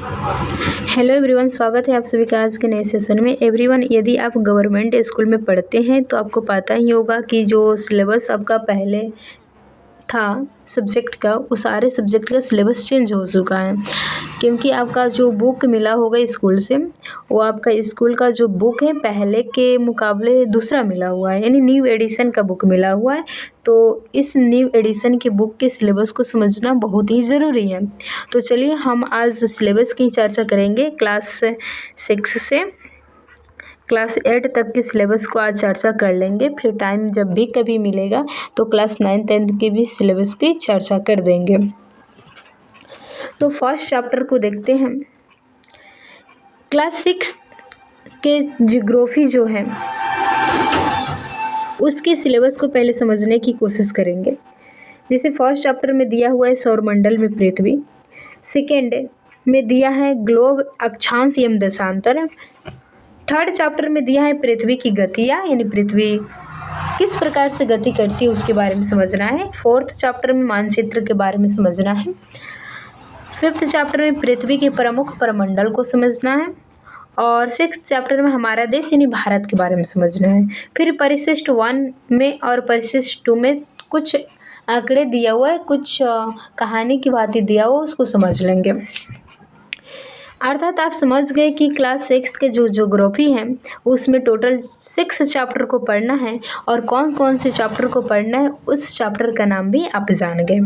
Hello everyone, स्वागत है आप सभी का आज के नए सेशन में। एवरीवन, यदि आप गवर्नमेंट स्कूल में पढ़ते हैं तो आपको पता ही होगा कि जो सिलेबस आपका पहले था सब्जेक्ट का, वो सारे सब्जेक्ट का सिलेबस चेंज हो चुका है, क्योंकि आपका जो बुक मिला होगा स्कूल से, वो आपका स्कूल का जो बुक है पहले के मुकाबले दूसरा मिला हुआ है, यानी न्यू एडिशन का बुक मिला हुआ है। तो इस न्यू एडिशन की बुक के सिलेबस को समझना बहुत ही ज़रूरी है। तो चलिए हम आज सिलेबस की चर्चा करेंगे। क्लास 6 से क्लास 8 तक के सिलेबस को आज चर्चा कर लेंगे, फिर टाइम जब भी कभी मिलेगा तो क्लास 9 10 के भी सिलेबस की चर्चा कर देंगे। तो फर्स्ट चैप्टर को देखते हैं। क्लास 6 के जियोग्राफी जो है उसके सिलेबस को पहले समझने की कोशिश करेंगे। जैसे फर्स्ट चैप्टर में दिया हुआ है सौरमंडल में पृथ्वी, सेकेंड में दिया है ग्लोब अक्षांश एवं देशांतर, थर्ड चैप्टर में दिया है पृथ्वी की गतियाँ, यानी पृथ्वी किस प्रकार से गति करती है उसके बारे में समझना है। फोर्थ चैप्टर में मानचित्र के बारे में समझना है। फिफ्थ चैप्टर में पृथ्वी के प्रमुख प्रमंडल को समझना है। और सिक्स्थ चैप्टर में हमारा देश यानी भारत के बारे में समझना है। फिर परिशिष्ट 1 में और परिशिष्ट 2 में कुछ आंकड़े दिया हुआ है, कुछ कहानी की बातें दिया हुआ, उसको समझ लेंगे। अर्थात आप समझ गए कि क्लास 6 के जो ज्योग्राफी है उसमें टोटल 6 चैप्टर को पढ़ना है, और कौन कौन से चैप्टर को पढ़ना है उस चैप्टर का नाम भी आप जान गए।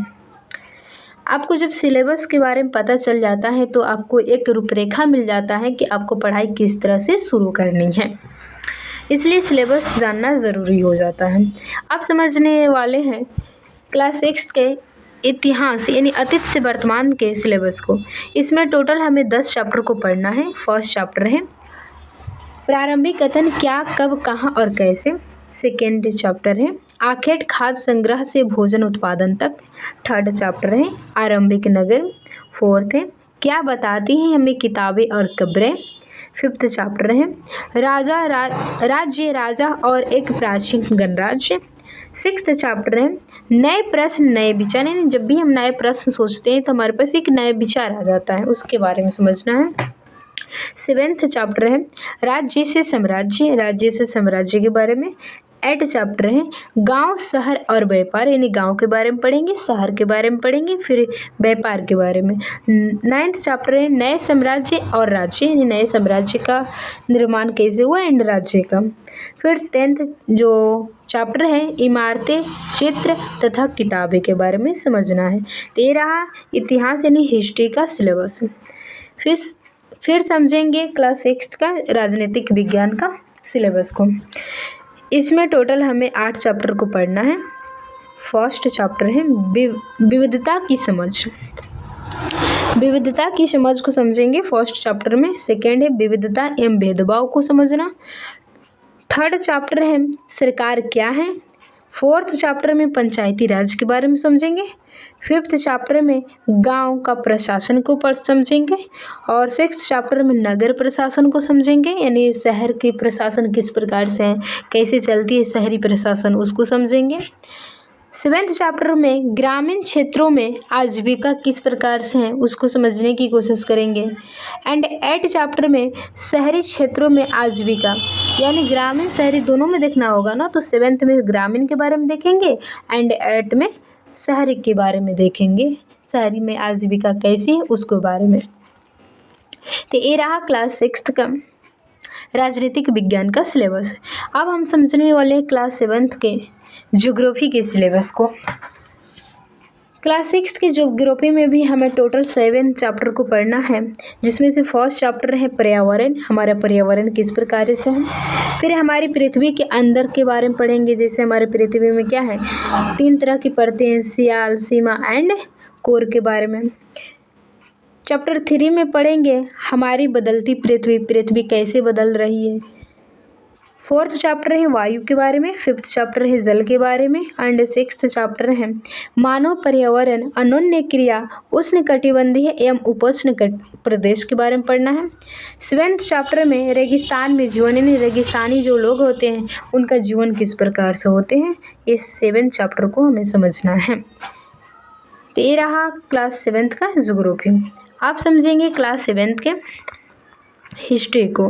आपको जब सिलेबस के बारे में पता चल जाता है तो आपको एक रूपरेखा मिल जाता है कि आपको पढ़ाई किस तरह से शुरू करनी है, इसलिए सिलेबस जानना ज़रूरी हो जाता है। आप समझने वाले हैं क्लास 6 के इतिहास यानी अतीत से वर्तमान के सिलेबस को। इसमें टोटल हमें 10 चैप्टर को पढ़ना है। फर्स्ट चैप्टर है प्रारंभिक कथन, क्या कब कहाँ और कैसे। सेकेंड चैप्टर है आखेट खाद्य संग्रह से भोजन उत्पादन तक। थर्ड चैप्टर है आरंभिक नगर। फोर्थ है क्या बताती हैं हमें किताबें और कब्रें। फिफ्थ चैप्टर है राज्य राजा और एक प्राचीन गणराज्य। सिक्स्थ चैप्टर है नए प्रश्न नए विचार, यानी जब भी हम नए प्रश्न सोचते हैं तो हमारे पास एक नया विचार आ जाता है, उसके बारे में समझना है। सेवेंथ चैप्टर है राज्य से साम्राज्य के बारे में। एट चैप्टर है गांव शहर और व्यापार, यानी गांव के बारे में पढ़ेंगे, शहर के बारे में पढ़ेंगे, फिर व्यापार के बारे में। नाइन्थ चैप्टर है नए साम्राज्य और राज्य, यानी नए साम्राज्य का निर्माण कैसे हुआ एंड राज्य का। फिर 10th जो चैप्टर है इमारतें, चित्र तथा किताबें के बारे में समझना है। 13 इतिहास यानी हिस्ट्री का सिलेबस। फिर समझेंगे क्लास 6 का राजनीतिक विज्ञान का सिलेबस को। इसमें टोटल हमें 8 चैप्टर को पढ़ना है। फर्स्ट चैप्टर है विविधता की समझ। विविधता की समझ को समझेंगे फर्स्ट चैप्टर में। सेकेंड है विविधता एवं भेदभाव को समझना। थर्ड चैप्टर है सरकार क्या है। फोर्थ चैप्टर में पंचायती राज के बारे में समझेंगे। फिफ्थ चैप्टर में गांव का प्रशासन को समझेंगे। और सिक्स्थ चैप्टर में नगर प्रशासन को समझेंगे, यानी शहर के प्रशासन किस प्रकार से है, कैसे चलती है शहरी प्रशासन, उसको समझेंगे। सेवेंथ चैप्टर में ग्रामीण क्षेत्रों में आजीविका किस प्रकार से है उसको समझने की कोशिश करेंगे। एंड 8 चैप्टर में शहरी क्षेत्रों में आजीविका, यानी ग्रामीण शहरी दोनों में देखना होगा ना, तो 7th में ग्रामीण के बारे में देखेंगे एंड 8 में शहरी के बारे में देखेंगे, शहरी में आजीविका कैसी है उसके बारे में। तो ये रहा क्लास 6 का राजनीतिक विज्ञान का सिलेबस। अब हम समझने वाले हैं क्लास 7th के ज्योग्राफी के सिलेबस को। क्लास 6 के ज्योग्राफी में भी हमें टोटल 7 चैप्टर को पढ़ना है, जिसमें से फर्स्ट चैप्टर है पर्यावरण, हमारा पर्यावरण किस प्रकार से है। फिर हमारी पृथ्वी के अंदर के बारे में पढ़ेंगे, जैसे हमारे पृथ्वी में क्या है, 3 तरह की परतें हैं, सियाल, सीमा एंड कोर के बारे में। चैप्टर 3 में पढ़ेंगे हमारी बदलती पृथ्वी कैसे बदल रही है। फोर्थ चैप्टर है वायु के बारे में। फिफ्थ चैप्टर है जल के बारे में एंड सिक्स्थ चैप्टर है मानव पर्यावरण अनोन्य क्रिया उष्णकटिबंधीय एवं उपोष्ण प्रदेश के बारे में पढ़ना है। सेवेंथ चैप्टर में रेगिस्तान में जीवन, यानी रेगिस्तानी जो लोग होते हैं उनका जीवन किस प्रकार से होते हैं, इस 7th चैप्टर को हमें समझना है। तो ये रहा क्लास 7th का ज्योग्राफी। आप समझेंगे क्लास 7th के हिस्ट्री को,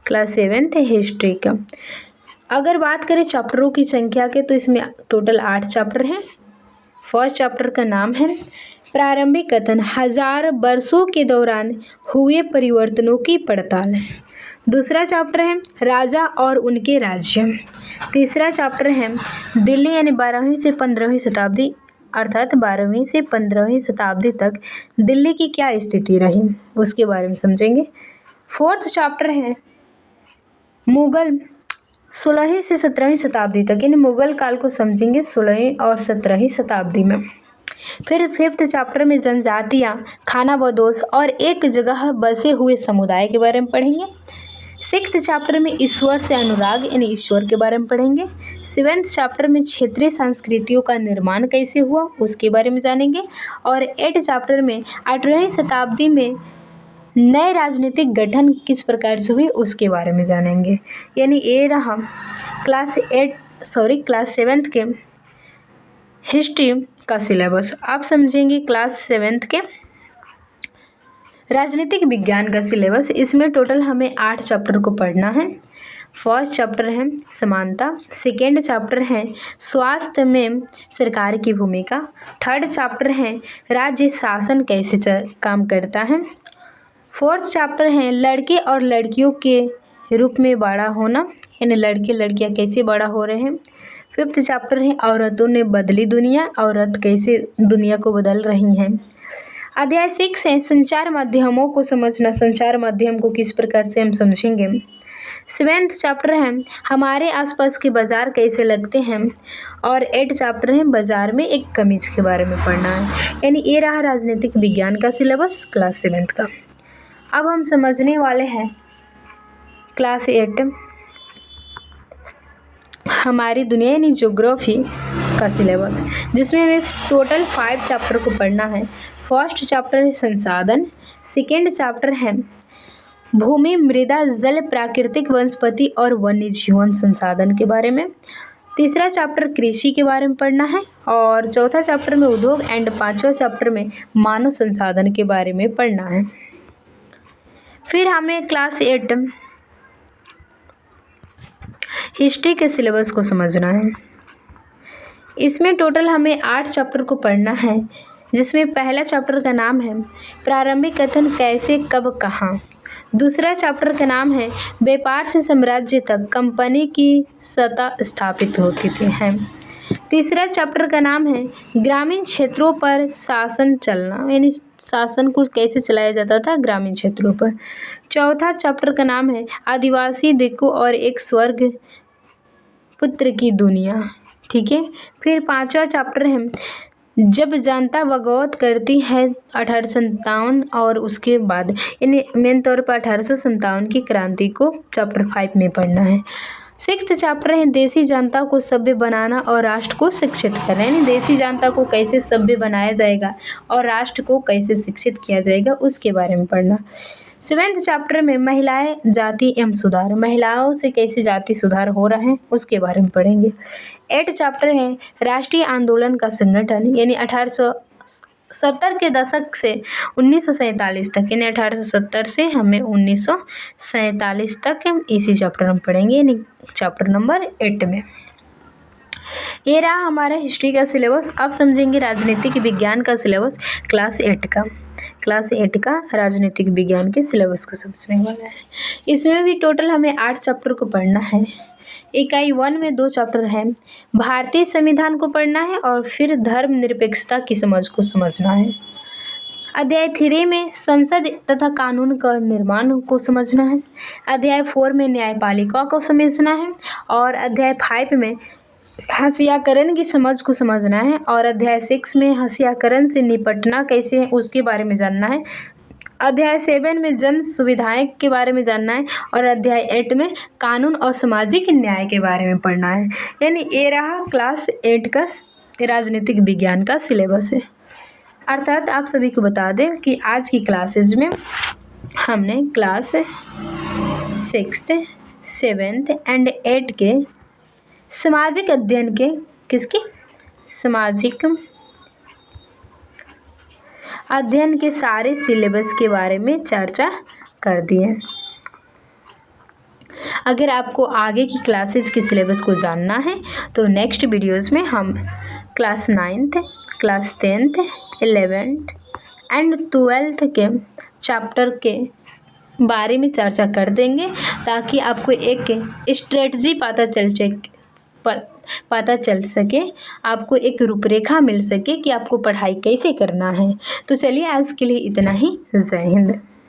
क्लास 7th हिस्ट्री का। अगर बात करें चैप्टरों की संख्या के तो इसमें टोटल 8 चैप्टर हैं। फर्स्ट चैप्टर का नाम है प्रारंभिक कथन, 1000 वर्षों के दौरान हुए परिवर्तनों की पड़ताल। दूसरा चैप्टर है राजा और उनके राज्य। तीसरा चैप्टर है दिल्ली यानी 12वीं से 15वीं शताब्दी, अर्थात 12वीं से 15वीं शताब्दी तक दिल्ली की क्या स्थिति रही उसके बारे में समझेंगे। फोर्थ चैप्टर है मुगल 16वीं से 17वीं शताब्दी तक, यानी मुगल काल को समझेंगे 16वीं और 17वीं शताब्दी में। फिर फिफ्थ चैप्टर में जनजातियाँ, खाना बदोश और एक जगह बसे हुए समुदाय के बारे में पढ़ेंगे। सिक्स्थ चैप्टर में ईश्वर से अनुराग यानी ईश्वर के बारे में पढ़ेंगे। सेवेंथ चैप्टर में क्षेत्रीय संस्कृतियों का निर्माण कैसे हुआ उसके बारे में जानेंगे। और 8th चैप्टर में 8वीं शताब्दी में नए राजनीतिक गठन किस प्रकार से हुए उसके बारे में जानेंगे। यानी ये रहा क्लास 7th के हिस्ट्री का सिलेबस। आप समझेंगे क्लास 7th के राजनीतिक विज्ञान का सिलेबस। इसमें टोटल हमें 8 चैप्टर को पढ़ना है। फर्स्ट चैप्टर है समानता, सेकेंड चैप्टर है स्वास्थ्य में सरकार की भूमिका, थर्ड चैप्टर है राज्य शासन कैसे काम करता है, फोर्थ चैप्टर है लड़के और लड़कियों के रूप में बड़ा होना, यानी लड़के लड़कियां कैसे बड़ा हो रहे हैं। फिफ्थ चैप्टर है औरतों ने बदली दुनिया, औरत कैसे दुनिया को बदल रही हैं। अध्याय 6 है संचार माध्यमों को समझना, संचार माध्यम को किस प्रकार से हम समझेंगे। 7th चैप्टर है हमारे आसपास के बाजार कैसे लगते हैं। और 8th चैप्टर है बाजार में एक कमीज के बारे में पढ़ना है। यानी ये रहा राजनीतिक विज्ञान का सिलेबस क्लास 7th का। अब हम समझने वाले हैं क्लास 8 हमारी दुनिया यानी ज्योग्राफी का सिलेबस, जिसमें हमें टोटल 5 चैप्टर को पढ़ना है। फर्स्ट चैप्टर है संसाधन, सेकेंड चैप्टर है भूमि, मृदा, जल, प्राकृतिक वनस्पति और वन्य जीवन संसाधन के बारे में। तीसरा चैप्टर कृषि के बारे में पढ़ना है और चौथा चैप्टर में उद्योग एंड पांचवा चैप्टर में मानव संसाधन के बारे में पढ़ना है। फिर हमें क्लास 8 हिस्ट्री के सिलेबस को समझना है। इसमें टोटल हमें 8 चैप्टर को पढ़ना है, जिसमें पहला चैप्टर का नाम है प्रारंभिक कथन, कैसे कब कहाँ। दूसरा चैप्टर का नाम है व्यापार से साम्राज्य तक कंपनी की सत्ता स्थापित होती थी है। तीसरा चैप्टर का नाम है ग्रामीण क्षेत्रों पर शासन चलना, यानी शासन को कैसे चलाया जाता था ग्रामीण क्षेत्रों पर। चौथा चैप्टर का नाम है आदिवासी दिक्कू और एक स्वर्ग पुत्र की दुनिया, ठीक है। फिर पांचवा चैप्टर है जब जनता बगावत करती है 1857 और उसके बाद, यानी मेन तौर पर 1857 की क्रांति को चैप्टर 5 में पढ़ना है। सिक्स्थ चैप्टर है देसी जनता को सभ्य बनाना और राष्ट्र को शिक्षित करना, यानी देसी जनता को कैसे सभ्य बनाया जाएगा और राष्ट्र को कैसे शिक्षित किया जाएगा उसके बारे में पढ़ना। 7th चैप्टर में महिलाएं, जाति एवं सुधार, महिलाओं से कैसे जाति सुधार हो रहा है उसके बारे में पढ़ेंगे। 8th चैप्टर है राष्ट्रीय आंदोलन का संगठन, यानी 1870 के दशक से 1947 तक, यानी 1870 से हमें 1947 तक इसी चैप्टर हम पढ़ेंगे, यानी चैप्टर नंबर 8 में। ये रहा हमारा हिस्ट्री का सिलेबस। अब समझेंगे राजनीतिक विज्ञान का सिलेबस क्लास 8 का। क्लास 8 का राजनीतिक विज्ञान के सिलेबस को समझने वाला है। इसमें भी टोटल हमें 8 चैप्टर को पढ़ना है। इकाई 1 में 2 चैप्टर हैं, भारतीय संविधान को पढ़ना है और फिर धर्मनिरपेक्षता की समझ को समझना है। अध्याय 3 में संसद तथा कानून का निर्माण को समझना है। अध्याय 4 में न्यायपालिका को समझना है और अध्याय 5 में हत्याकरण की समझ को समझना है और अध्याय 6 में हत्याकरण से निपटना कैसे है उसके बारे में जानना है। अध्याय 7 में जन सुविधाएं के बारे में जानना है और अध्याय 8 में कानून और सामाजिक न्याय के बारे में पढ़ना है। यानी ये रहा क्लास 8 का राजनीतिक विज्ञान का सिलेबस है। अर्थात आप सभी को बता दें कि आज की क्लासेज में हमने क्लास 6th, 7th एंड 8 के सामाजिक अध्ययन के किसकी सामाजिक अध्ययन के सारे सिलेबस के बारे में चर्चा कर दिए। अगर आपको आगे की क्लासेज के सिलेबस को जानना है तो नेक्स्ट वीडियोस में हम class 9th, class 10th, 11th and 12th के चैप्टर के बारे में चर्चा कर देंगे, ताकि आपको एक स्ट्रेटजी पता चल सके, आपको एक रूपरेखा मिल सके कि आपको पढ़ाई कैसे करना है। तो चलिए आज के लिए इतना ही। जय हिंद।